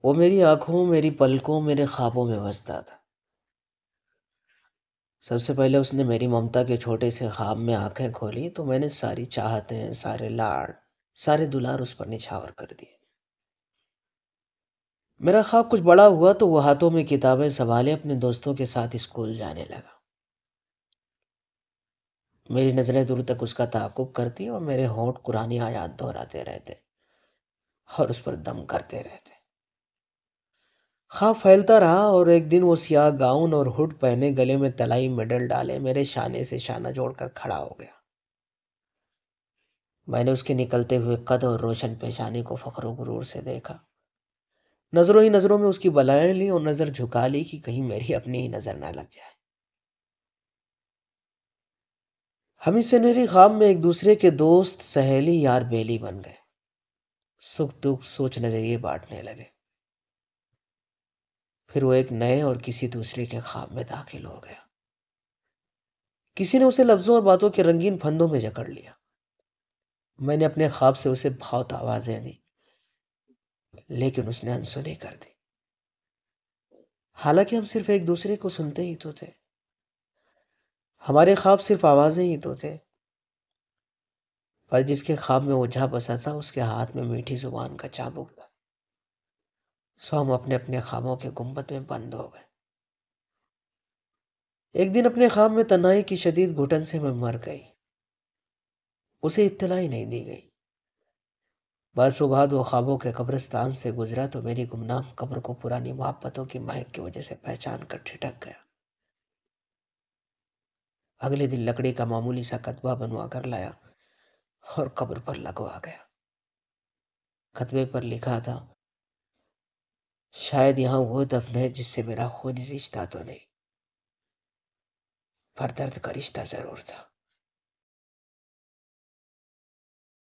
وہ میری آنکھوں، میری پلکوں، میرے خوابوں میں بستا تھا۔ سب سے پہلے اس نے میری ممتا کے چھوٹے سے خواب میں آنکھیں کھولی تو میں نے ساری چاہتیں، سارے لاڑ، سارے دلار اس پر نچھاور کر دیے۔ میرا خواب کچھ بڑا ہوا تو وہ ہاتھوں میں کتابیں سنبھالے اپنے دوستوں کے ساتھ اسکول جانے لگا۔ میری نظریں دور تک اس کا تعاقب کرتی اور میرے ہونٹ قرآن آیات دہراتے رہتے اور اس پر دم کرتے رہتے۔ خواب پھیلتا رہا اور ایک دن وہ سیاہ گاؤن اور ہڈ پہنے، گلے میں طلائی میڈل ڈالے، میرے شانے سے شانہ جوڑ کر کھڑا ہو گیا۔ میں نے اس کے نکلتے ہوئے قد اور روشن پیشانی کو فخر و غرور سے دیکھا۔ نظروں ہی نظروں میں اس کی بلائیں لی اور نظر جھکا لی کہ کہیں میری اپنی ہی نظر نہ لگ جائے۔ ہم اس سنہری خواب میں ایک دوسرے کے دوست، سہیلی، یار بیلی بن گئے۔ سکھ دکھ سوچ نظریے بانٹنے لگے۔ پھر وہ ایک نئے اور کسی دوسرے کے خواب میں داخل ہو گیا۔ کسی نے اسے لفظوں اور باتوں کے رنگین پھندوں میں جکڑ لیا۔ میں نے اپنے خواب سے اسے بہت آوازیں دی، لیکن اس نے انسنی کر دی۔ حالانکہ ہم صرف ایک دوسرے کو سنتے ہی تو تھے۔ ہمارے خواب صرف آوازیں ہی تو تھے، پر جس کے خواب میں وہ جا بسا تھا اس کے ہاتھ میں میٹھی زبان کا چابک تھا۔ سو ہم اپنے اپنے خوابوں کے گنبد میں بند ہو گئے۔ ایک دن اپنے خواب میں تنہائی کی شدید گھٹن سے میں مر گئی۔ اسے اطلاع ہی نہیں دی گئی۔ برسوں بعد وہ خوابوں کے قبرستان سے گزرا تو میری گمنام قبر کو پرانی محبتوں کی مہک کی وجہ سے پہچان کر ٹھٹک گیا۔ اگلے دن لکڑی کا معمولی سا کتبہ بنوا کر لایا اور قبر پر لگوا گیا۔ کتبے پر لکھا تھا، شاید یہاں وہ دفن ہے جس سے میرا خونی رشتہ تو نہیں، پر درد کا رشتہ ضرور تھا۔